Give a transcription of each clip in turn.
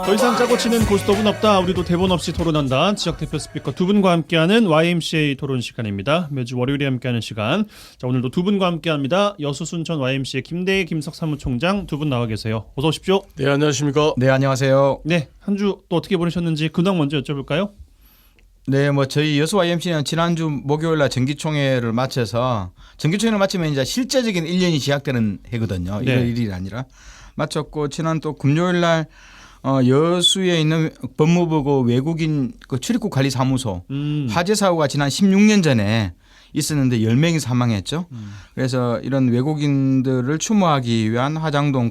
더 이상 짜고 치는 고스톱은 없다. 우리도 대본 없이 토론한다. 지역 대표 스피커 두 분과 함께하는 YMCA 토론 시간입니다. 매주 월요일에 함께하는 시간. 자, 오늘도 두 분과 함께합니다. 여수 순천 YMCA 김대희 김석 사무총장 두 분 나와 계세요. 어서 오십시오. 네, 안녕하십니까. 네, 안녕하세요. 네, 한 주 또 어떻게 보내셨는지 근황 먼저 여쭤볼까요? 네, 저희 여수 YMC는 지난주 목요일 날 정기총회를 마쳐서 정기총회를 마치면 이제 실제적인 1년이 시작되는 해거든요. 네. 1월 1일이 아니라 마쳤고 지난 또 금요일 날 여수에 있는 법무부 외국인 출입국 관리 사무소 화재 사고가 지난 16년 전에 있었는데 10명이 사망했죠. 그래서 이런 외국인들을 추모하기 위한 화장동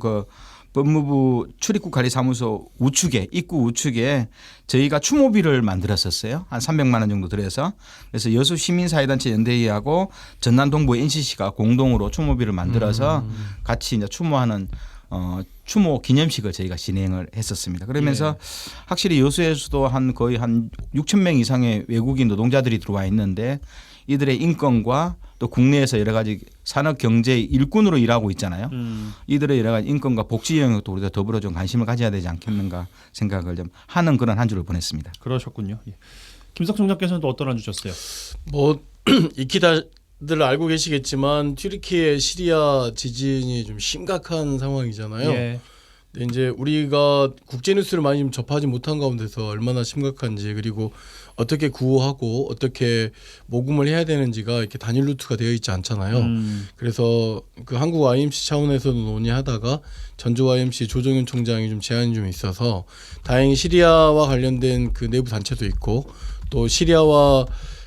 법무부 출입국 관리 사무소 우측에 입구 우측에 저희가 추모비를 만들었었어요. 한 300만 원 정도 들여서. 그래서 여수 시민사회단체 연대회하고 전남 동부 NCC가 공동으로 추모비를 만들어서 같이 이제 추모하는 추모 기념식을 저희가 진행을 했었습니다. 그러면서 확실히 여수에서도 거의 한 6천 명 이상의 외국인 노동자들이 들어와 있는데 이들의 인권과 또 국내에서 여러 가지 산업 경제 일꾼으로 일하고 있잖아요. 이들의 여러 가지 인권과 복지 영역도 우리가 더불어 좀 관심을 가져야 되지 않겠는가 생각을 좀 하는 그런 한 주를 보냈습니다. 그러셨군요. 예. 김석 총장께서는 또 어떤 한 주셨어요? 익히다들 알고 계시겠지만 튀르키예 시리아 지진이 좀 심각한 상황이잖아요. 예. 근데 이제 우리가 국제 뉴스를 많이 좀 접하지 못한 가운데서 얼마나 심각한지 그리고 어떻게 구호하고 어떻게 모금을 해야 되는지가 이렇게 단일 루트가 되어 있지 않잖아요. 그래서 그 한국 YMC 차원에서도 논의하다가 전주 YMC 조정현 총장이 좀 제안이 좀 있어서 다행히 시리아와 관련된 그 내부 단체도 있고 또 시리아와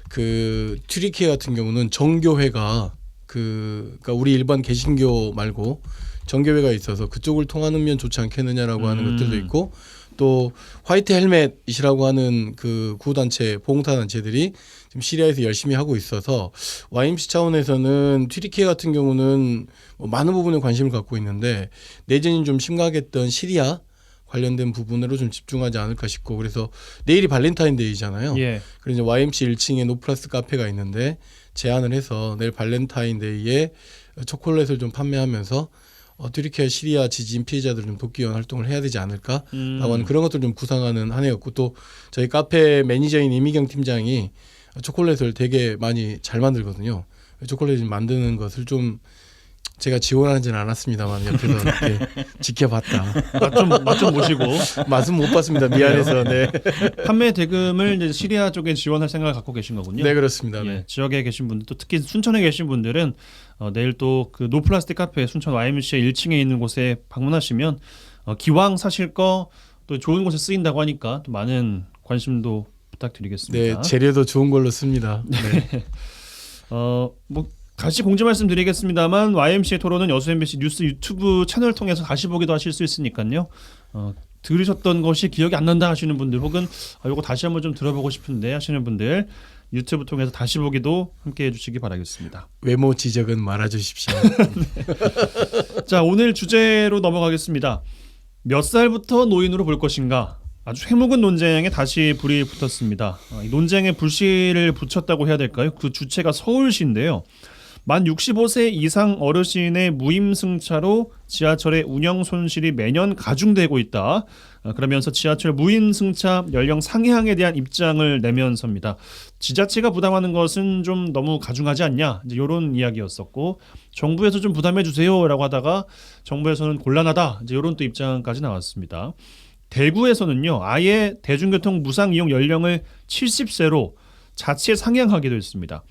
그 튀르키예 같은 경우는 정교회가 그러니까 우리 일반 개신교 말고 정교회가 있어서 그쪽을 통하면 좋지 않겠느냐라고 하는 것들도 있고 또 화이트 헬멧이라고 하는 그 구호단체 보훈단체들이 지금 시리아에서 열심히 하고 있어서 YMC 차원에서는 튀르키예 같은 경우는 많은 부분에 관심을 갖고 있는데 내전이 좀 심각했던 시리아 관련된 부분으로 좀 집중하지 않을까 싶고 그래서 내일이 발렌타인데이잖아요. 예. 그래서 YMC 1층에 노플러스 카페가 있는데 제안을 해서 내일 발렌타인데이에 초콜릿을 좀 판매하면서 튀르키예 시리아 지진 피해자들 좀 돕기 위한 활동을 해야 되지 않을까라고 하는 그런 것들 좀 구상하는 한 해였고 또 저희 카페 매니저인 이미경 팀장이 초콜릿을 되게 많이 잘 만들거든요. 초콜릿 만드는 것을 좀 제가 지원하지는 않았습니다만 옆에서 이렇게 지켜봤다. 맛 좀 보시고 맛은 못 봤습니다. 미안해서. 네. 판매 대금을 이제 시리아 쪽에 지원할 생각을 갖고 계신 거군요. 네, 그렇습니다. 예, 네. 지역에 계신 분들 또 특히 순천에 계신 분들은 내일 또 그 노플라스틱 카페 순천 YMCA 1층에 있는 곳에 방문하시면 기왕 사실 거 또 좋은 곳에 쓰인다고 하니까 또 많은 관심도 부탁드리겠습니다. 네, 재료도 좋은 걸로 씁니다. 네. 다시 공지 말씀드리겠습니다만 YMCA 토론은 여수 MBC 뉴스 유튜브 채널 통해서 다시 보기도 하실 수 있으니까요. 들으셨던 것이 기억이 안 난다 하시는 분들 혹은 이거 다시 한번 좀 들어보고 싶은데 하시는 분들 유튜브 통해서 다시 보기도 함께 해주시기 바라겠습니다. 외모 지적은 말아주십시오. 자, 오늘 주제로 넘어가겠습니다. 몇 살부터 노인으로 볼 것인가? 아주 해묵은 논쟁에 다시 불이 붙었습니다. 이 논쟁에 불씨를 붙였다고 해야 될까요? 그 주체가 서울시인데요. 만 65세 이상 어르신의 무임승차로 지하철의 운영 손실이 매년 가중되고 있다. 그러면서 지하철 무임승차 연령 상향에 대한 입장을 내면서입니다. 지자체가 부담하는 것은 좀 너무 가중하지 않냐? 이제 이런 이야기였었고 정부에서 좀 부담해 주세요라고 하다가 정부에서는 곤란하다. 이제 이런 또 입장까지 나왔습니다. 대구에서는요, 아예 대중교통 무상 이용 연령을 70세로 자체 상향하기도 했습니다.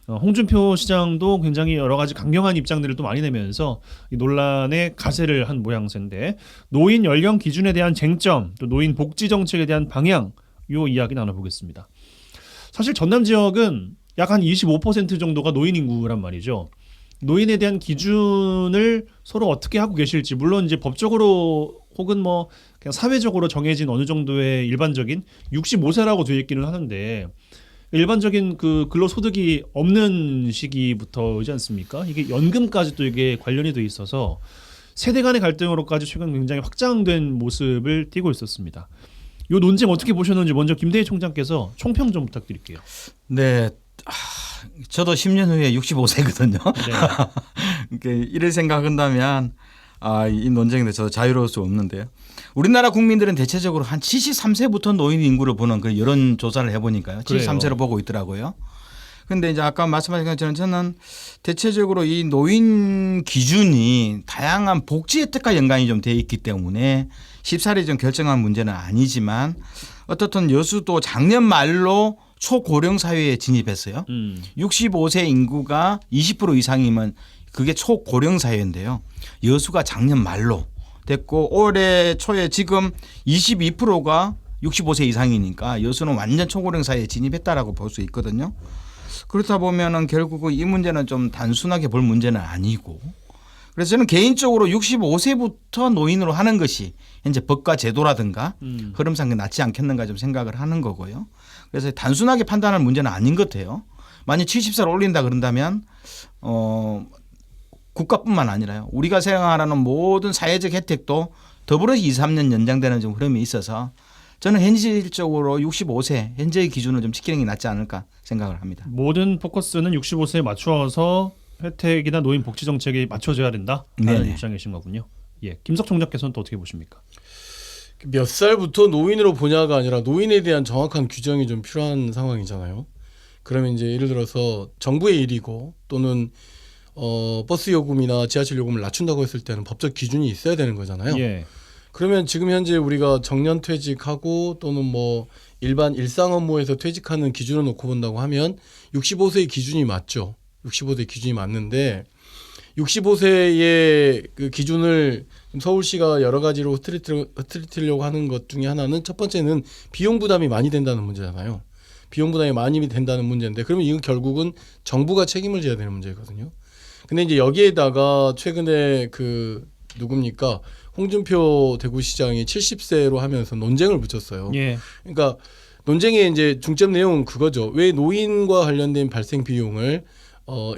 홍준표 시장도 굉장히 여러 가지 강경한 입장들을 또 많이 내면서 이 논란의 가세를 한 모양새인데 노인 연령 기준에 대한 쟁점, 또 노인 복지 정책에 대한 방향, 요 이야기 나눠보겠습니다. 사실 전남 지역은 약 한 25% 정도가 노인 인구란 말이죠. 노인에 대한 기준을 서로 어떻게 하고 계실지 물론 이제 법적으로 혹은 그냥 사회적으로 정해진 어느 정도의 일반적인 65세라고 되어 있기는 하는데 일반적인 그 근로소득이 없는 시기부터이지 않습니까? 이게 연금까지 또 이게 관련이 돼 있어서 세대 간의 갈등으로까지 최근 굉장히 확장된 모습을 띠고 있었습니다. 이 논쟁 어떻게 보셨는지 먼저 김대희 총장께서 총평 좀 부탁드릴게요. 네. 저도 10년 후에 65세거든요. 네. 이럴 생각한다면 이 논쟁에 대해서 자유로울 수 없는데요. 우리나라 국민들은 대체적으로 한 73세부터 노인 인구를 보는 그 여론 조사를 해보니까요. 73세로 보고 있더라고요. 근데 이제 아까 말씀하신 것처럼 저는 대체적으로 이 노인 기준이 다양한 복지 혜택과 연관이 좀 돼 있기 때문에 쉽사리 좀 결정한 문제는 아니지만 어떻든 여수도 작년 말로 초고령 사회에 진입했어요. 65세 인구가 20% 이상이면 그게 초고령 사회인데요. 여수가 작년 말로 됐고 올해 초에 지금 22%가 65세 이상이니까 여수는 완전 초고령 사회에 진입했다라고 볼 수 있거든요. 그렇다 보면은 결국은 이 문제는 좀 단순하게 볼 문제는 아니고 그래서 저는 개인적으로 65세부터 노인으로 하는 것이 현재 법과 제도라든가 흐름상 낫지 않겠는가 좀 생각을 하는 거고요. 그래서 단순하게 판단할 문제는 아닌 것 같아요. 만약 70세를 올린다 그런다면 국가뿐만 아니라요. 우리가 생각하는 모든 사회적 혜택도 더불어 2, 3년 연장되는 좀 흐름이 있어서 저는 현실적으로 65세 현재의 기준을 좀 지키는 게 낫지 않을까 생각을 합니다. 모든 포커스는 65세에 맞추어서 혜택이나 노인 복지 정책이 맞춰져야 된다라는 네네. 입장이신 거군요. 예, 김석 총장께서는 또 어떻게 보십니까? 몇 살부터 노인으로 보냐가 아니라 노인에 대한 정확한 규정이 좀 필요한 상황이잖아요. 그러면 이제 예를 들어서 정부의 일이고 또는 버스 요금이나 지하철 요금을 낮춘다고 했을 때는 법적 기준이 있어야 되는 거잖아요. 예. 그러면 지금 현재 우리가 정년 퇴직하고 또는 뭐 일반 일상 업무에서 퇴직하는 기준을 놓고 본다고 하면 65세의 기준이 맞죠. 65세 기준이 맞는데 65세의 그 기준을 서울시가 여러 가지로 흐트리려고 하는 것 중에 하나는 첫 번째는 비용 부담이 많이 된다는 문제잖아요. 비용 부담이 많이 된다는 문제인데 그러면 이건 결국은 정부가 책임을 져야 되는 문제거든요. 근데 이제 여기에다가 최근에 그 누굽니까? 홍준표 대구시장이 70세로 하면서 논쟁을 붙였어요. 예. 그러니까 논쟁의 이제 중점 내용은 그거죠. 왜 노인과 관련된 발생 비용을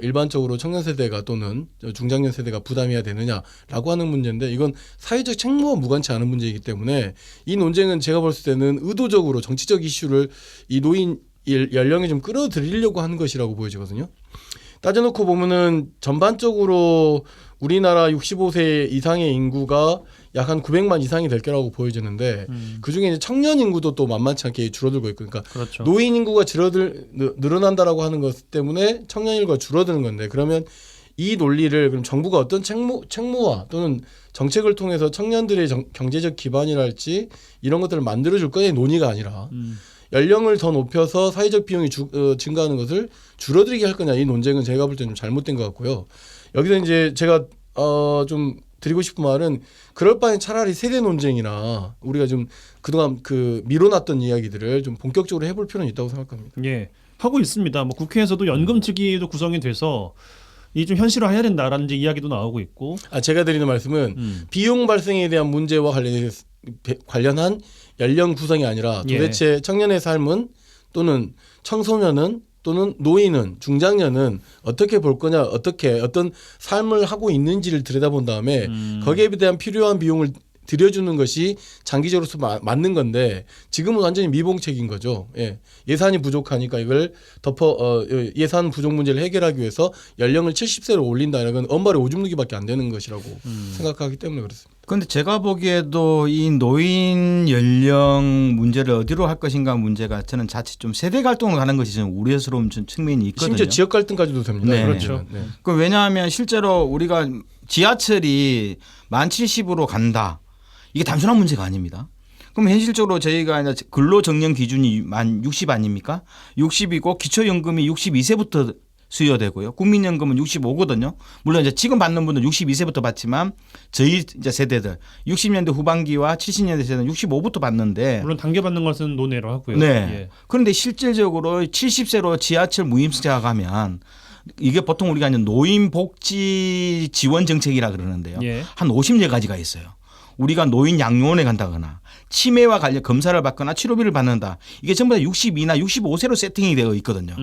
일반적으로 청년 세대가 또는 중장년 세대가 부담해야 되느냐라고 하는 문제인데 이건 사회적 책무와 무관치 않은 문제이기 때문에 이 논쟁은 제가 봤을 때는 의도적으로 정치적 이슈를 이 노인 연령에 좀 끌어들이려고 하는 것이라고 보여지거든요. 따져놓고 보면은 전반적으로 우리나라 65세 이상의 인구가 약 한 900만 이상이 될 거라고 보여지는데 그중에 이제 청년 인구도 또 만만치 않게 줄어들고 있고 그러니까 그렇죠. 노인 인구가 늘어난다라고 하는 것 때문에 청년 인구가 줄어드는 건데 그러면 이 논리를 그럼 정부가 어떤 책무와 또는 정책을 통해서 청년들의 경제적 기반이랄지 이런 것들을 만들어줄 거냐의 논의가 아니라 연령을 더 높여서 사회적 비용이 증가하는 것을 줄어들게 할 거냐 이 논쟁은 제가 볼 때는 좀 잘못된 것 같고요. 여기서 이제 제가 좀 드리고 싶은 말은 그럴 바엔 차라리 세대 논쟁이나 우리가 좀 그동안 그 미뤄놨던 이야기들을 좀 본격적으로 해볼 필요는 있다고 생각합니다. 예, 하고 있습니다. 뭐 국회에서도 연금특위도 구성이 돼서 이 좀 현실화해야 된다라는 이제 이야기도 나오고 있고. 제가 드리는 말씀은 비용 발생에 대한 문제와 관련한 연령 구성이 아니라 도대체 청년의 삶은 또는 청소년은 또는 노인은 중장년은 어떻게 볼 거냐 어떻게 어떤 삶을 하고 있는지를 들여다본 다음에 거기에 대한 필요한 비용을 들여주는 것이 장기적으로 맞는 건데 지금은 완전히 미봉책인 거죠. 예. 예산이 부족하니까 이걸 예산 부족 문제를 해결하기 위해서 연령을 70세로 올린다 이건 엄발의 오줌 누기밖에 안 되는 것이라고 생각하기 때문에 그렇습니다. 그런데 제가 보기에도 이 노인 연령 문제를 어디로 할 것인가 문제가 저는 자칫 좀 세대 갈등으로 가는 것이 좀 우려스러운 측면이 있거든요. 심지어 지역 갈등까지도 됩니다. 네. 그렇죠. 네. 왜냐하면 실제로 우리가 지하철이 만 70으로 간다. 이게 단순한 문제가 아닙니다. 그럼 현실적으로 저희가 이제 근로정년 기준이 만 60 아닙니까? 60이고 기초연금이 62세부터 수여되고요. 국민연금은 65거든요. 물론 이제 지금 받는 분들 62세부터 받지만 저희 이제 세대들 60년대 후반기와 70년대 세대는 65부터 받는데 물론 당겨받는 것은 논외로 하고요. 네. 예. 그런데 실질적으로 70세로 지하철 무임승차가 가면 이게 보통 우리가 이제 노인복지 지원 정책이라 그러는데요. 예. 한 50여 가지가 있어요. 우리가 노인 양로원에 간다거나 치매와 관련 검사를 받거나 치료비를 받는다. 이게 전부 다 62나 65세로 세팅이 되어 있거든요.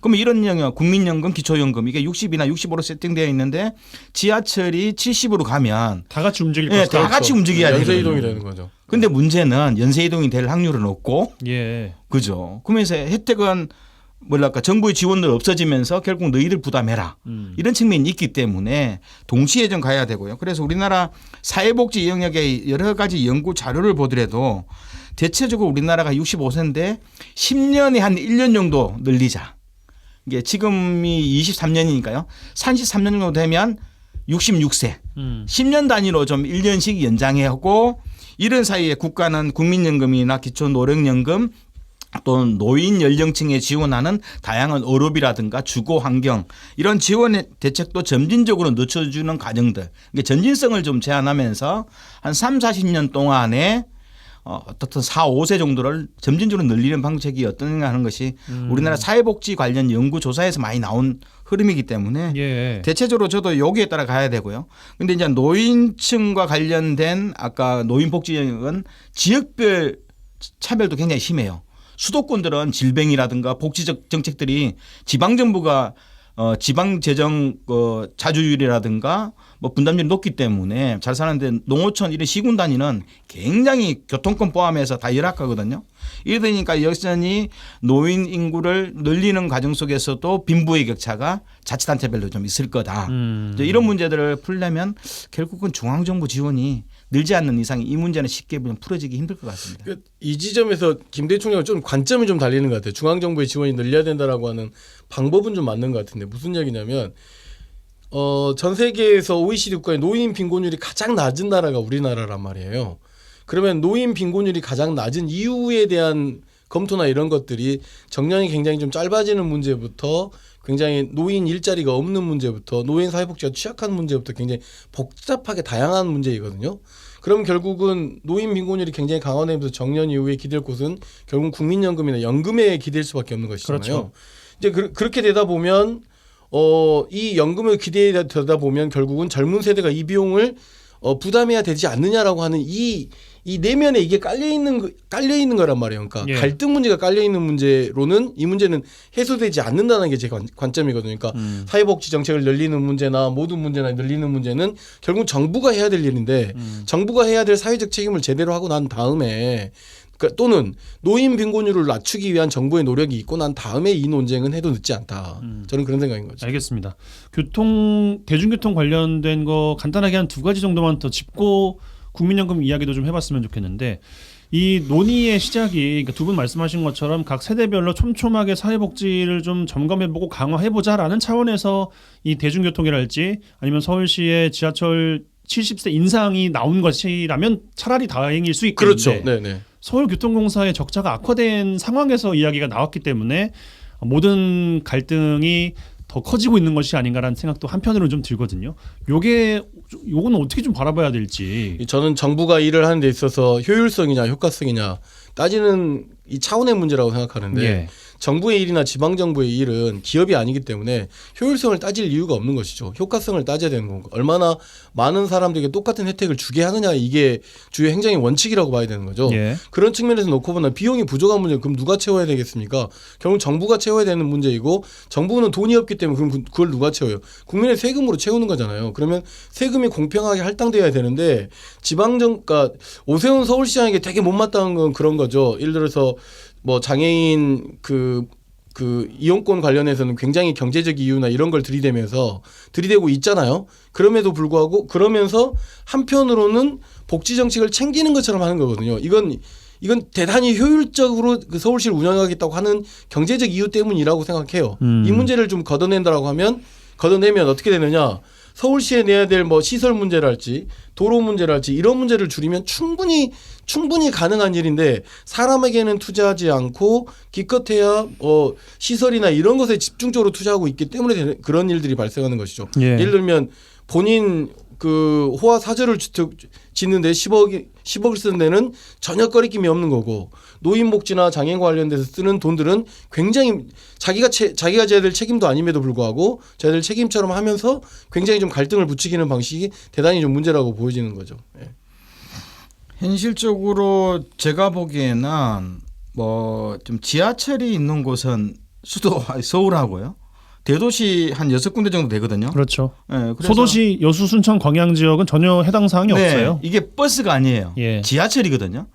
그러면 이런 영역 국민연금, 기초연금 이게 60이나 65로 세팅되어 있는데 지하철이 70으로 가면 다 같이 움직일 네, 것이다. 다 같이 움직여야 돼요. 연쇄 이동이 되는 거죠. 근데 문제는 연쇄 이동이 될 확률은 없고 예. 그죠. 그러면서 혜택은 뭐랄까 정부의 지원도 없어지면서 결국 너희들 부담해라 이런 측면이 있기 때문에 동시에 좀 가야 되고요. 그래서 우리나라 사회복지 영역의 여러 가지 연구 자료를 보더라도 대체적으로 우리나라가 65세인데 10년에 한 1년 정도 늘리자. 이게 지금이 23년이니까요. 33년 정도 되면 66세. 10년 단위로 좀 1년씩 연장하고 이런 사이에 국가는 국민연금이나 기초노령연금 또 노인 연령층에 지원하는 다양한 어업이라든가 주거 환경 이런 지원 대책도 점진적으로 늦춰주는 과정들. 전진성을 좀 제한하면서 한 3, 40년 동안에 어떻든 4, 5세 정도를 점진적으로 늘리는 방책이 어떤가 하는 것이 우리나라 사회복지 관련 연구조사에서 많이 나온 흐름이기 때문에 예. 대체적으로 저도 여기에 따라 가야 되고요. 근데 이제 노인층과 관련된 아까 노인복지은 지역별 차별도 굉장히 심해요. 수도권들은 질병이라든가 복지적 정책들이 지방정부가 지방재정 자주율이라든가 뭐 분담률이 높기 때문에 잘 사는데 농어촌 이런 시군 단위는 굉장히 교통권 포함해서 다 열악하거든요. 이러니까 여전히 노인 인구를 늘리는 과정 속에서도 빈부의 격차가 자치단체별로 좀 있을 거다. 이런 문제들을 풀려면 결국은 중앙정부 지원이 늘지 않는 이상 이 문제는 쉽게 풀어지기 힘들 것 같습니다. 이 지점에서 김대중 총리가 좀 관점이 좀 달리는 것 같아요. 중앙정부의 지원이 늘려야 된다라고 하는 방법은 좀 맞는 것 같은데 무슨 얘기냐면 전 세계에서 OECD 국가의 노인 빈곤율이 가장 낮은 나라가 우리나라란 말이에요. 그러면 노인 빈곤율이 가장 낮은 이유에 대한 검토나 이런 것들이 정년이 굉장히 좀 짧아지는 문제부터 굉장히 노인 일자리가 없는 문제부터 노인 사회복지가 취약한 문제부터 굉장히 복잡하게 다양한 문제이거든요. 그럼 결국은 노인 빈곤율이 굉장히 강화되면서 정년 이후에 기댈 곳은 결국 국민연금이나 연금에 기댈 수밖에 없는 것이잖아요. 그렇죠. 이제 그렇게 되다 보면 이 연금을 기대되다 보면 결국은 젊은 세대가 이 비용을 부담해야 되지 않느냐라고 하는 이 내면에 이게 깔려 있는 거란 말이에요. 그러니까 예. 갈등 문제가 깔려 있는 문제로는 이 문제는 해소되지 않는다는 게 제 관점이거든요. 그러니까 사회복지 정책을 늘리는 문제나 모든 문제나 늘리는 문제는 결국 정부가 해야 될 일인데 정부가 해야 될 사회적 책임을 제대로 하고 난 다음에 그러니까 또는 노인 빈곤율을 낮추기 위한 정부의 노력이 있고 난 다음에 이 논쟁은 해도 늦지 않다. 저는 그런 생각인 거죠. 알겠습니다. 대중교통 관련된 거 간단하게 한 2가지 정도만 더 짚고 국민연금 이야기도 좀 해봤으면 좋겠는데 이 논의의 시작이 그러니까 두 분 말씀하신 것처럼 각 세대별로 촘촘하게 사회복지를 좀 점검해보고 강화해보자라는 차원에서 이 대중교통이랄지 아니면 서울시의 지하철 70세 인상이 나온 것이라면 차라리 다행일 수 있겠는데 그렇죠. 네네. 서울교통공사의 적자가 악화된 상황에서 이야기가 나왔기 때문에 모든 갈등이 더 커지고 있는 것이 아닌가라는 생각도 한편으로는 좀 들거든요. 요건 어떻게 좀 바라봐야 될지. 저는 정부가 일을 하는 데 있어서 효율성이냐 효과성이냐 따지는 이 차원의 문제라고 생각하는데 예. 정부의 일이나 지방정부의 일은 기업이 아니기 때문에 효율성을 따질 이유가 없는 것이죠. 효과성을 따져야 되는 거고 얼마나 많은 사람들에게 똑같은 혜택을 주게 하느냐 이게 주요 행정의 원칙이라고 봐야 되는 거죠. 예. 그런 측면에서 놓고 보면 비용이 부족한 문제 그럼 누가 채워야 되겠습니까? 결국 정부가 채워야 되는 문제이고 정부는 돈이 없기 때문에 그럼 그걸 누가 채워요? 국민의 세금으로 채우는 거잖아요. 그러면 세금이 공평하게 할당돼야 되는데 그러니까 오세훈 서울시장에게 되게 못마땅한 건 그런 거죠. 예를 들어서 뭐 장애인 그 이용권 관련해서는 굉장히 경제적 이유나 이런 걸 들이대고 있잖아요. 그럼에도 불구하고 그러면서 한편으로는 복지 정책을 챙기는 것처럼 하는 거거든요. 이건 대단히 효율적으로 그 서울시를 운영하겠다고 하는 경제적 이유 때문이라고 생각해요. 이 문제를 좀 걷어내면 어떻게 되느냐? 서울시에 내야 될 뭐 시설 문제랄지 도로 문제랄지 이런 문제를 줄이면 충분히 가능한 일인데 사람에게는 투자하지 않고 기껏해야 시설이나 이런 것에 집중적으로 투자하고 있기 때문에 그런 일들이 발생하는 것이죠. 예. 예를 들면 본인 그 호화 사저를 짓는데 10억을 쓰는 데는 전혀 거리낌이 없는 거고 노인복지나 장애인 관련돼서 쓰는 돈들은 굉장히 자기가 져야 될 책임도 아님에도 불구하고 져야 될 책임처럼 하면서 굉장히 좀 갈등을 부추기는 방식이 대단히 좀 문제라고 보여지는 거죠. 예. 현실적으로 제가 보기에는 뭐 좀 지하철이 있는 곳은 서울하고요. 대도시 한 6군데 정도 되거든요. 그렇죠. 네, 소도시 여수 순천 광양 지역은 전혀 해당 사항이 없어요. 이게 버스가 아니에요. 예. 지하철이거든요.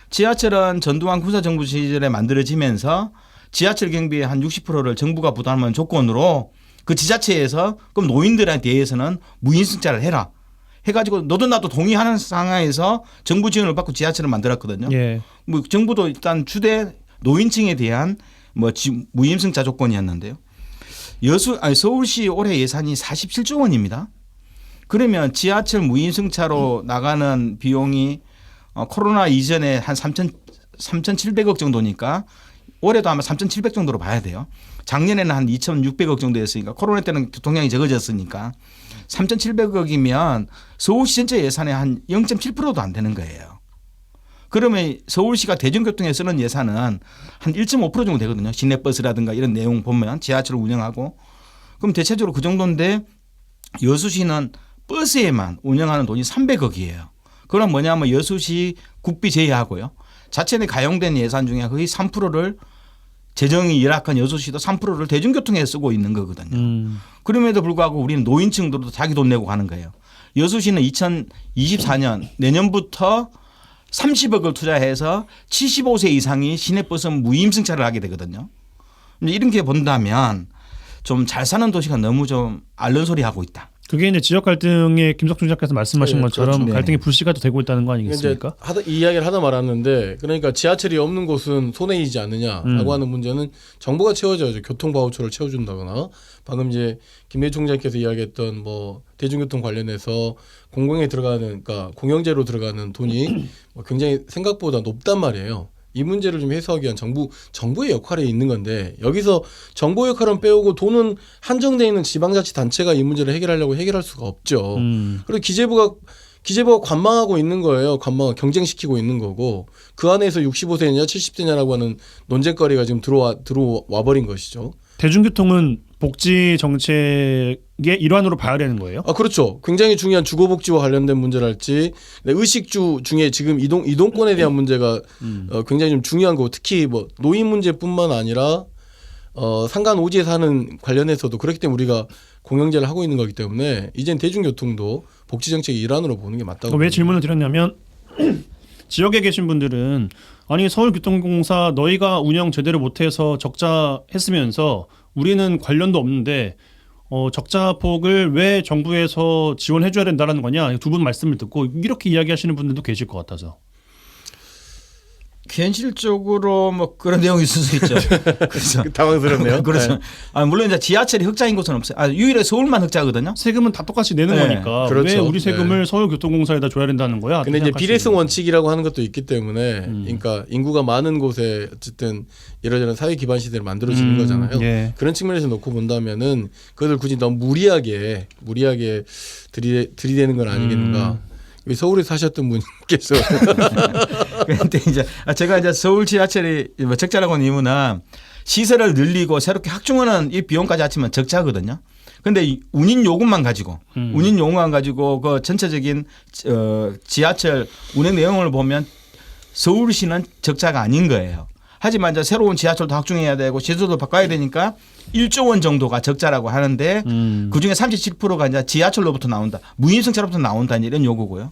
지하철은 전두환 군사정부 시절에 만들어지면서 지하철 경비의 한 60%를 정부가 부담하는 조건으로 그 지자체에서 그럼 노인들에 대해서는 무임승차를 해라. 해가지고 너도 나도 동의하는 상황에서 정부 지원을 받고 지하철을 만들었거든요. 예. 뭐 정부도 일단 주대 노인층에 대한 뭐 무임승차 조건이었는데요. 서울시 올해 예산이 47조 원입니다. 그러면 지하철 무임승차로 나가는 비용이 코로나 이전에 한 3,700억 정도니까 올해도 아마 3,700 정도로 봐야 돼요. 작년에는 한 2,600억 정도였으니까 코로나 때는 교통량이 적어졌으니까 3,700억이면 서울시 전체 예산의 한 0.7%도 안 되는 거예요. 그러면 서울시가 대중교통에 쓰는 예산은 한 1.5% 정도 되거든요. 시내버스라든가 이런 내용 보면 지하철을 운영하고. 그럼 대체적으로 그 정도인데 여수시는 버스에만 운영하는 돈이 300억이에요. 그럼 뭐냐면 여수시 국비 제외하고요. 자체 내 가용된 예산 중에 거의 3%를 재정이 열악한 여수시도 3%를 대중교통에 쓰고 있는 거거든요. 그럼에도 불구하고 우리는 노인층들도 자기 돈 내고 가는 거예요. 여수시는 2024년 내년부터 30억을 투자해서 75세 이상이 시내버스 무임승차를 하게 되거든요. 이렇게 본다면 좀 잘 사는 도시가 너무 좀 앓는 소리 하고 있다. 그게 이제 지역 갈등에 김석준 작가께서 말씀하신 네, 것처럼 그렇죠. 갈등의 불씨가 또 되고 있다는 거 아니겠습니까? 이 이야기를 하다 말았는데 그러니까 지하철이 없는 곳은 손해이지 않느냐라고 하는 문제는 정부가 채워줘야죠. 교통 바우처를 채워준다거나 방금 이제 김대 총장께서 이야기했던 뭐 대중교통 관련해서 공공에 들어가는 그러니까 공영제로 들어가는 돈이 뭐 굉장히 생각보다 높단 말이에요. 이 문제를 좀 해소하기 위한 정부의 역할이 있는 건데 여기서 정부 역할은 빼오고 돈은 한정되어 있는 지방자치단체가 이 문제를 해결하려고 해결할 수가 없죠. 그리고 기재부가 관망하고 있는 거예요. 경쟁시키고 있는 거고 그 안에서 65세냐 70세냐라고 하는 논쟁거리가 지금 들어와 버린 것이죠. 대중교통은 복지 정책의 일환으로 봐야 되는 거예요? 그렇죠. 굉장히 중요한 주거복지와 관련된 문제랄지 의식주 중에 지금 이동권에 대한 문제가 굉장히 좀 중요한 거고 특히 뭐 노인 문제뿐만 아니라 상간 오지에 사는 관련해서도 그렇기 때문에 우리가 공영제를 하고 있는 거기 때문에 이젠 대중교통도 복지 정책의 일환으로 보는 게 맞다고. 왜 질문을 드렸냐면 지역에 계신 분들은 아니 서울교통공사 너희가 운영 제대로 못해서 적자 했으면서 우리는 관련도 없는데 적자 폭을 왜 정부에서 지원해 줘야 된다는 거냐 두 분 말씀을 듣고 이렇게 이야기하시는 분들도 계실 것 같아서. 현실적으로 뭐 그런 내용이 있을 수 있죠. 그래서 당황스럽네요. 그렇죠. 물론 이제 지하철이 흑자인 곳은 없어요. 유일하게 서울만 흑자거든요. 세금은 다 똑같이 내는 거니까 그렇죠. 왜 우리 세금을 서울교통공사에다 줘야 된다는 거야? 근데 이제 비례성 원칙이라고 하는 것도 있기 때문에 그러니까 인구가 많은 곳에 어쨌든 이러저런 사회 기반 시대를 만들어지는 거잖아요. 예. 그런 측면에서 놓고 본다면은 그것을 굳이 너무 무리하게 들이대는 건 아니겠는가. 서울에 사셨던 분께서 그런데 이제 제가 이제 서울 지하철이 뭐 적자라고 하는 이유는 시설을 늘리고 새롭게 확충하는 이 비용까지 합치면 적자거든요. 그런데 운인 요금만 가지고 그 전체적인 지하철 운행 내용을 보면 서울시는 적자가 아닌 거예요. 하지만 이제 새로운 지하철도 확충해야 되고 시설도 바꿔야 되니까 1조 원 정도가 적자라고 하는데 그중에 37%가 이제 지하철로부터 나온다. 무임승차로부터 나온다 이런 요구고요.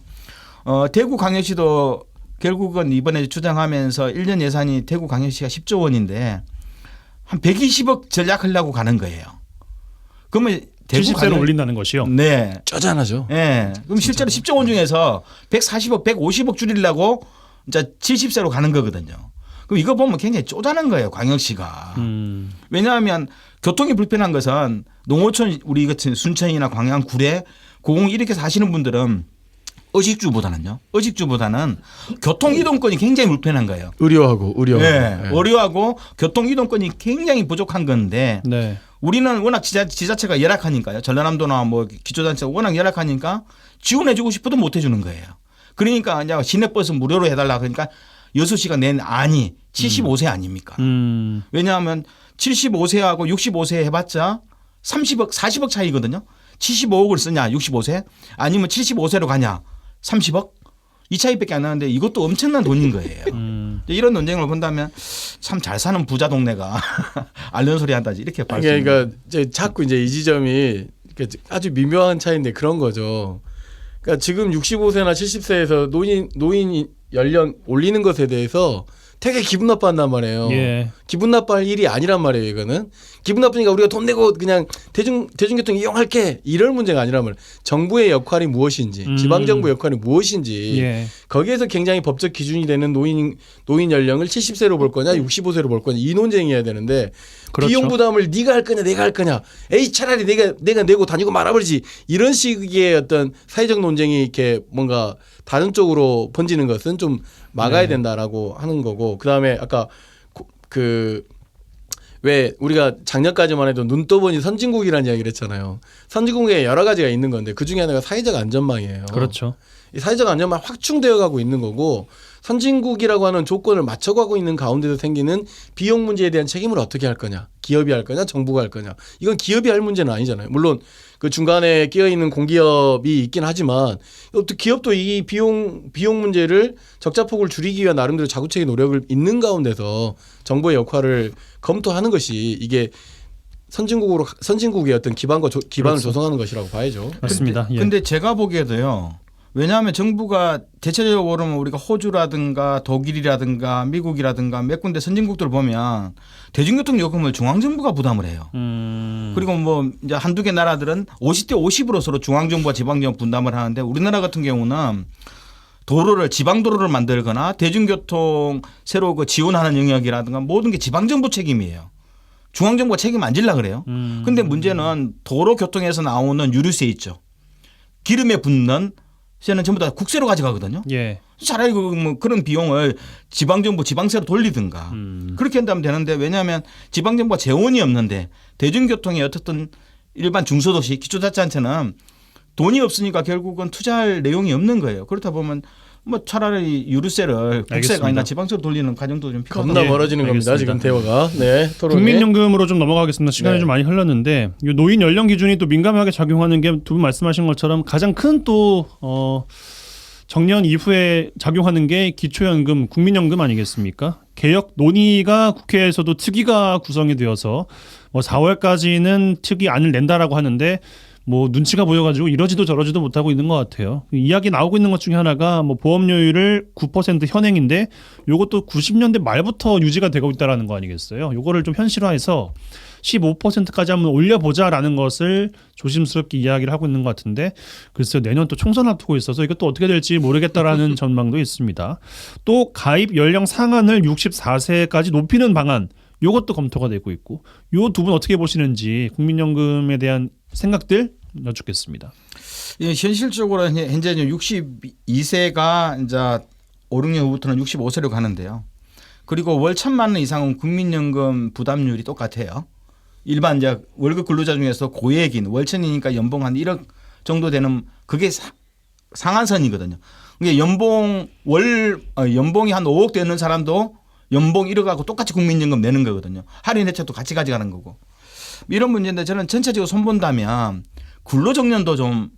대구광역시도 결국은 이번에 주장하면서 1년 예산이 대구광역시가 10조 원인데 한 120억 전략하려고 가는 거예요. 그러면 70세로 올린다는 것이요? 네. 짜잔하죠. 네. 그럼 실제로 10조 원 중에서 140억, 150억 줄이려고 이제 70세로 가는 거거든요. 그럼 이거 보면 굉장히 쪼잔한 거예요, 광역시가. 왜냐하면 교통이 불편한 것은 농어촌 우리 같은 순천이나 광양, 구례, 고공 이렇게 사시는 분들은 의식주보다는 교통 이동권이 굉장히 불편한 거예요. 의료하고. 네. 의료하고 교통 이동권이 굉장히 부족한 건데 네. 우리는 워낙 지자체가 열악하니까요. 전라남도나 뭐 기초단체가 워낙 열악하니까 지원해주고 싶어도 못 해주는 거예요. 그러니까 이제 시내버스 무료로 해달라 그러니까 여수시가 낸 안이 75세 아닙니까? 왜냐하면 75세하고 65세 해봤자 30억, 40억 차이거든요. 75억을 쓰냐 65세 아니면 75세로 가냐 30억 이 차이밖에 안 나는데 이것도 엄청난 돈인 거예요. 이런 논쟁을 본다면 참 잘 사는 부자 동네가 알는 소리 한다지 이렇게 볼 수 있는. 그러니까 자꾸 이제 이 지점이 아주 미묘한 차이인데 그런 거죠. 그러니까 지금 65세나 70세에서 노인 연령 올리는 것에 대해서 되게 기분 나빠한단 말이에요. 예. 기분 나빠할 일이 아니란 말이에요. 이거는 기분 나쁘니까 우리가 돈 내고 그냥 대중교통 이용할게 이럴 문제가 아니란 말이에요. 정부의 역할이 무엇인지, 지방정부 역할이 무엇인지 예. 거기에서 굉장히 법적 기준이 되는 노인 연령을 70세로 볼 거냐, 65세로 볼 거냐 이 논쟁이어야 되는데 그렇죠. 비용 부담을 네가 할 거냐, 내가 할 거냐, 에이 차라리 내가 내고 다니고 말아버리지 이런 식의 어떤 사회적 논쟁이 이렇게 뭔가 다른 쪽으로 번지는 것은 좀 막아야 네. 된다라고 하는 거고 그다음에 아까 왜 우리가 작년까지만 해도 눈 떠보니 선진국이라는 이야기를 했잖아요. 선진국에 여러 가지가 있는 건데 그중에 하나가 사회적 안전망이에요. 그렇죠. 이 사회적 안전망 확충되어 가고 있는 거고 선진국이라고 하는 조건을 맞춰가고 있는 가운데서 생기는 비용 문제에 대한 책임을 어떻게 할 거냐. 기업이 할 거냐 정부가 할 거냐. 이건 기업이 할 문제는 아니잖아요. 물론 그 중간에 끼어있는 공기업이 있긴 하지만 기업도 이 비용 문제를 적자폭을 줄이기 위한 나름대로 자구책의 노력을 있는 가운데서 정부의 역할을 검토하는 것이 이게 선진국의 어떤 기반을 그렇죠. 조성하는 것이라고 봐야죠. 맞습니다. 예. 근데 제가 보기에도요. 왜냐하면 정부가 대체적으로 보면 우리가 호주라든가 독일이라든가 미국이라든가 몇 군데 선진국들을 보면 대중교통 요금을 중앙정부가 부담을 해요. 그리고 뭐 이제 한두 개 나라들은 50대 50으로 서로 중앙정부와 지방정부 분담을 하는데 우리나라 같은 경우는 지방도로를 만들거나 대중교통 새로 그 지원하는 영역이라든가 모든 게 지방정부 책임이에요. 중앙정부가 책임 안 질라 그래요. 근데 문제는 도로교통에서 나오는 유류세 있죠. 기름에 붙는 세는 전부 다 국세로 가져가거든요. 예. 차라리 뭐 그런 비용을 지방정부 지방세로 돌리든가 그렇게 한다면 되는데 왜냐하면 지방정부가 재원이 없는데 대중교통이 어떻든 일반 중소도시 기초자치단체는 돈이 없으니까 결국은 투자할 내용이 없는 거예요. 그렇다 보면 뭐 차라리 유류세를 국세가 알겠습니다. 아니라 지방세로 돌리는 과정도 좀 필요하다. 겁나 예, 멀어지는 겁니다. 알겠습니다. 지금 대화가. 네. 토론이. 국민연금으로 좀 넘어가겠습니다. 시간이 네. 좀 많이 흘렀는데 이 노인 연령 기준이 또 민감하게 작용하는 게 두 분 말씀하신 것처럼 가장 큰 또 정년 이후에 작용하는 게 기초연금, 국민연금 아니겠습니까? 개혁 논의가 국회에서도 특위가 구성이 되어서 뭐 4월까지는 특위안을 낸다라고 하는데 뭐 눈치가 보여가지고 이러지도 저러지도 못하고 있는 것 같아요. 이야기 나오고 있는 것 중에 하나가 뭐 보험료율을 9% 현행인데 요것도 90년대 말부터 유지가 되고 있다라는 거 아니겠어요? 요거를 좀 현실화해서 15%까지 한번 올려보자라는 것을 조심스럽게 이야기를 하고 있는 것 같은데 글쎄요 내년 또 총선 앞두고 있어서 이것도 어떻게 될지 모르겠다라는 전망도 있습니다. 또 가입 연령 상한을 64세까지 높이는 방안 요것도 검토가 되고 있고 요 두 분 어떻게 보시는지 국민연금에 대한 생각들 여쭙겠습니다. 예, 현실적으로 현재 62세가 이제 5, 6년 후부터는 65세로 가는데요. 그리고 월 1,000만 원 이상은 국민연금 부담률이 똑같아요. 일반 이제 월급 근로자 중에서 고액인 월 1,000이니까 연봉 한 1억 정도 되는 그게 상한선이거든요. 그게 연봉이 한 5억 되는 사람도 연봉 1억하고 똑같이 국민연금 내는 거거든요. 할인 혜택도 같이 가져가는 거고. 이런 문제인데 저는 전체적으로 손본다면 근로정년도 좀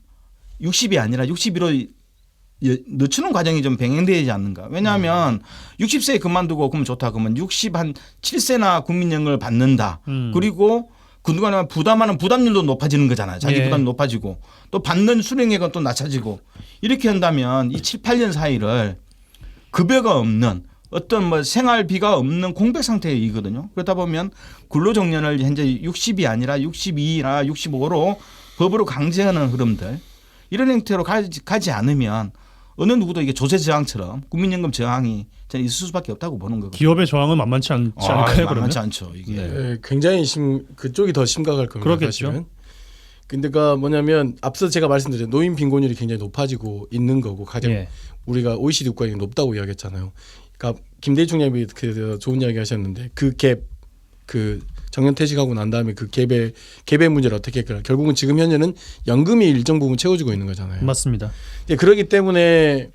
60이 아니라 61로 늦추는 과정이 좀 병행되지 않는가. 왜냐하면 60세에 그만두고 그러면 좋다. 그러면 67세나 국민연금을 받는다. 그리고 그동안에 부담하는 부담률도 높아지는 거잖아요. 자기 예. 부담이 높아지고 또 받는 수령액은 또 낮아지고 이렇게 한다면 이 7, 8년 사이를 급여가 없는 어떤 뭐 생활비가 없는 공백 상태이거든요. 그러다 보면 근로정년을 현재 60이 아니라 62나 65로 법으로 강제하는 흐름들 이런 형태로 가지 않으면 어느 누구도 이게 조세 저항처럼 국민연금 저항이 저는 있을 수밖에 없다고 보는 거거든요. 기업의 저항은 만만치 않지 않을까요? 그러면? 만만치 않죠. 이게. 네, 굉장히 그쪽이 더 심각할 겁니다. 그렇겠죠. 사실은. 근데가 뭐냐면 앞서 제가 말씀드린 노인 빈곤율이 굉장히 높아지고 있는 거고 가장 예. 우리가 OECD 국가에 높다고 이야기했잖아요. 그러니까 김대중 장관이 그래서 좋은 이야기 하셨는데 그 갭 정년 퇴직하고 난 다음에 그 갭의 문제를 어떻게 할까? 결국은 지금 현재는 연금이 일정 부분 채워주고 있는 거잖아요. 맞습니다. 그렇기 때문에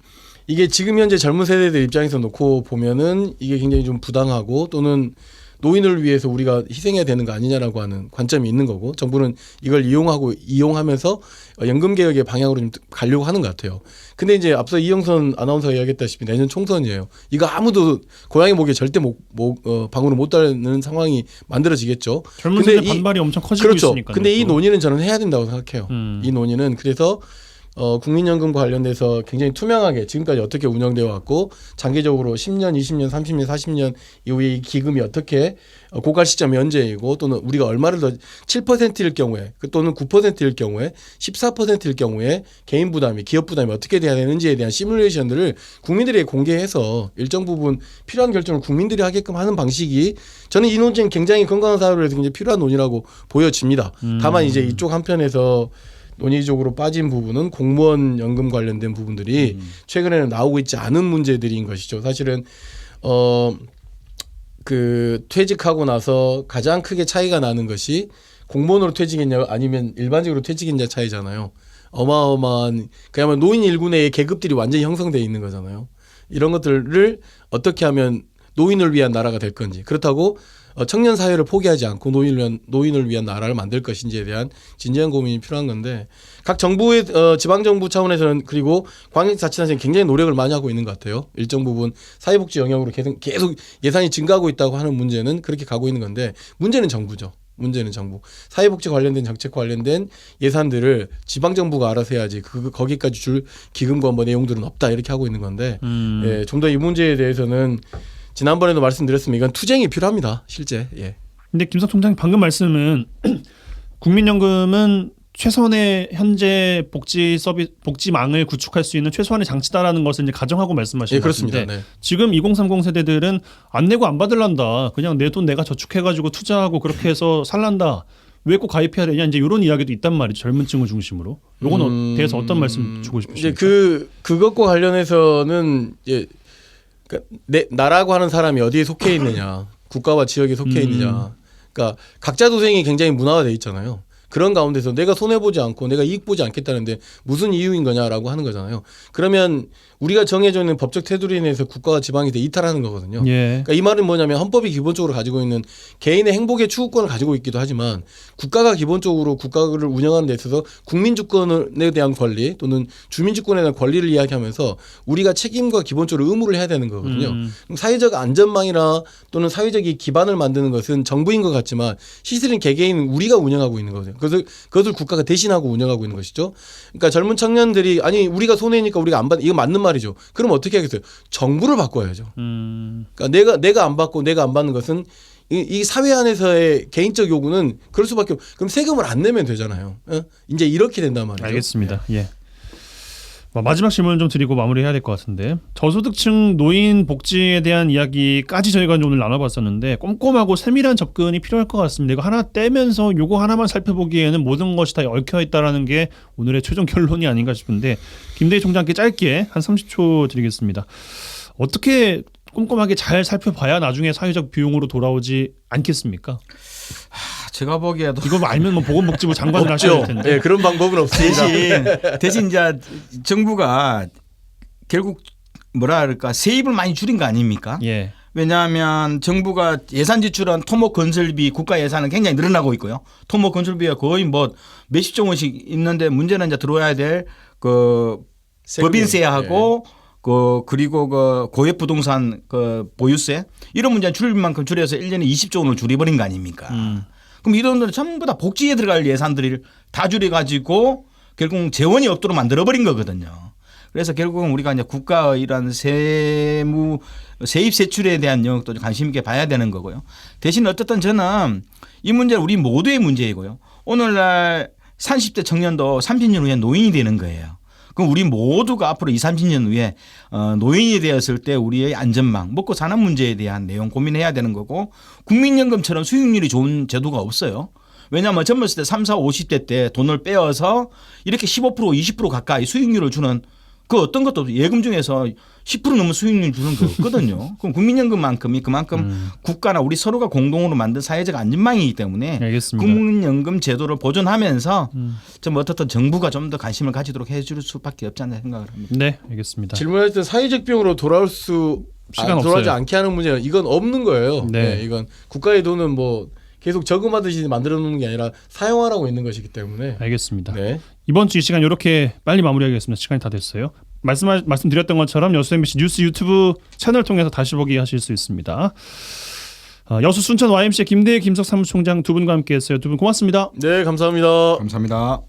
이게 지금 현재 젊은 세대들 입장에서 놓고 보면은 이게 굉장히 좀 부당하고 또는 노인을 위해서 우리가 희생해야 되는 거 아니냐라고 하는 관점이 있는 거고 정부는 이걸 이용하면서 연금 개혁의 방향으로 좀 가려고 하는 것 같아요. 근데 이제 앞서 이영선 아나운서가 이야기했다시피 내년 총선이에요. 이거 아무도 고양이 목에 절대 방울을 못 달는 상황이 만들어지겠죠. 젊은 세대 반발이 엄청 커지고 그렇죠. 있으니까요. 근데 이 또. 논의는 저는 해야 된다고 생각해요. 이 논의는 그래서 국민연금과 관련돼서 굉장히 투명하게 지금까지 어떻게 운영되어 왔고 장기적으로 10년, 20년, 30년, 40년 이후에 이 기금이 어떻게 고갈 시점이 언제이고 또는 우리가 얼마를 더 7%일 경우에 또는 9%일 경우에 14%일 경우에 개인 부담이 기업 부담이 어떻게 돼야 되는지에 대한 시뮬레이션들을 국민들에게 공개해서 일정 부분 필요한 결정을 국민들이 하게끔 하는 방식이 저는 이 논쟁 굉장히 건강한 사회를 위해서 굉장히 필요한 논의라고 보여집니다. 다만 이제 이쪽 한편에서 논의적으로 빠진 부분은 공무원 연금 관련된 부분들이 최근에는 나오고 있지 않은 문제들인 것이죠. 사실은 그 퇴직하고 나서 가장 크게 차이가 나는 것이 공무원으로 퇴직했냐 아니면 일반적으로 퇴직했냐 차이잖아요. 어마어마한 그야말로 노인 일군의 계급들이 완전히 형성되어 있는 거잖아요. 이런 것들을 어떻게 하면 노인을 위한 나라가 될 건지 그렇다고 청년 사회를 포기하지 않고 노인을 위한 나라를 만들 것인지에 대한 진지한 고민이 필요한 건데 각 정부의 지방정부 차원에서는 그리고 광역자치단체는 굉장히 노력을 많이 하고 있는 것 같아요. 일정 부분 사회복지 영역으로 계속 예산이 증가하고 있다고 하는 문제는 그렇게 가고 있는 건데 문제는 정부죠. 문제는 정부. 사회복지 관련된 정책 관련된 예산들을 지방정부가 알아서 해야지 거기까지 줄 기금과 뭐 내용들은 없다 이렇게 하고 있는 건데 예, 좀 더 이 문제에 대해서는 지난번에도 말씀드렸으면 이건 투쟁이 필요합니다. 실제. 예. 근데 김석 총장님 방금 말씀은 국민연금은 최선의 현재 복지망을 구축할 수 있는 최소한의 장치다라는 것을 이제 가정하고 말씀하신 것 같은데 그렇습니다. 네. 지금 2030 세대들은 안 내고 안 받을란다. 그냥 내 돈 내가 저축해가지고 투자하고 그렇게 해서 살란다. 왜 꼭 가입해야 되냐 이제 이런 이야기도 있단 말이죠. 젊은 층을 중심으로. 요건 대해서 어떤 말씀 주고 싶으십니까? 이제 그것과 관련해서는 이제 나라고 하는 사람이 어디에 속해 있느냐, 국가와 지역에 속해 있느냐. 그러니까 각자 도생이 굉장히 문화화돼 있잖아요. 그런 가운데서 내가 손해 보지 않고 내가 이익 보지 않겠다는데 무슨 이유인 거냐라고 하는 거잖아요. 그러면 우리가 정해져 있는 법적 테두리에 의해서 국가와 지방이 이탈하는 거거든요. 예. 그러니까 이 말은 뭐냐면 헌법이 기본적으로 가지고 있는 개인의 행복의 추구권을 가지고 있기도 하지만 국가가 기본적으로 국가를 운영하는 데 있어서 국민 주권에 대한 권리 또는 주민 주권에 대한 권리를 이야기하면서 우리가 책임과 기본적으로 의무를 해야 되는 거거든요. 그럼 사회적 안전망이나 또는 사회적 기반을 만드는 것은 정부인 것 같지만 실질은 개개인은 우리가 운영하고 있는 거죠. 그래서 그것을 국가가 대신하고 운영하고 있는 것이죠. 그러니까 젊은 청년들이 아니 우리가 손해니까 우리가 안 받 이거 맞는 말이죠. 그럼 어떻게 하겠어요? 정부를 바꿔야죠. 그러니까 내가 안 받고 내가 안 받는 것은 이 사회 안에서의 개인적 요구는 그럴 수밖에 그럼 세금을 안 내면 되잖아요. 이제 이렇게 된단 말이죠. 알겠습니다. 예. 마지막 질문 좀 드리고 마무리해야 될 것 같은데 저소득층 노인 복지에 대한 이야기까지 저희가 오늘 나눠봤었는데 꼼꼼하고 세밀한 접근이 필요할 것 같습니다. 이거 하나 떼면서 요거 하나만 살펴보기에는 모든 것이 다 얽혀있다라는 게 오늘의 최종 결론이 아닌가 싶은데 김대희 총장께 짧게 한 30초 드리겠습니다. 어떻게 꼼꼼하게 잘 살펴봐야 나중에 사회적 비용으로 돌아오지 않겠습니까? 제가 보기에도 이거 알면 뭐 보건복지부 장관을 하셔야 될 텐데. 네, 그런 방법은 없습니다. 대신 이제 정부가 결국 뭐라 그럴까 세입을 많이 줄인 거 아닙니까? 예. 왜냐하면 정부가 예산 지출한 토목 건설비 국가 예산은 굉장히 늘어나고 있고요. 토목 건설비가 거의 뭐 몇십조 원씩 있는데 문제는 이제 들어와야 될 그 법인세하고 그리고 그 고액 부동산 그 보유세 이런 문제 줄일 만큼 줄여서 1년에 20조 원을 줄여버린 거 아닙니까? 그럼 이 돈들은 전부 다 복지에 들어갈 예산들을 다 줄여가지고 결국 재원이 없도록 만들어버린 거거든요. 그래서 결국은 우리가 이제 국가의 이런 세입 세출에 대한 영역도 관심 있게 봐야 되는 거고요. 대신 어쨌든 저는 이 문제는 우리 모두의 문제이고요. 오늘날 30대 청년도 30년 후에 노인이 되는 거예요. 그럼 우리 모두가 앞으로 20, 30년 후에 노인이 되었을 때 우리의 안전망, 먹고 사는 문제에 대한 내용 고민해야 되는 거고 국민연금처럼 수익률이 좋은 제도가 없어요. 왜냐하면 젊었을 때 30, 40, 50대 때 돈을 빼어서 이렇게 15%, 20% 가까이 수익률을 주는 그 어떤 것도 없어요. 예금 중에서 10% 넘는 수익률 주는 거 없거든요. 그럼 국민연금만큼이 그만큼 국가나 우리 서로가 공동으로 만든 사회적 안전망이기 때문에 알겠습니다. 국민연금 제도를 보존하면서 좀 어떻든 정부가 좀 더 관심을 가지도록 해줄 수밖에 없지 않나 생각을 합니다. 네, 알겠습니다. 질문할 때 사회적 비용으로 돌아오지 없어요. 않게 하는 문제는 이건 없는 거예요. 네. 네, 이건 국가의 돈은 뭐 계속 저금하듯이 만들어 놓는 게 아니라 사용하라고 있는 것이기 때문에. 알겠습니다. 네. 이번 주 이 시간 이렇게 빨리 마무리하겠습니다. 시간이 다 됐어요. 말씀드렸던 것처럼 여수 MBC 뉴스 유튜브 채널 통해서 다시 보기 하실 수 있습니다. 여수 순천 YMCA 김대희 김석 사무총장 두 분과 함께했어요. 두 분 고맙습니다. 네, 감사합니다. 감사합니다.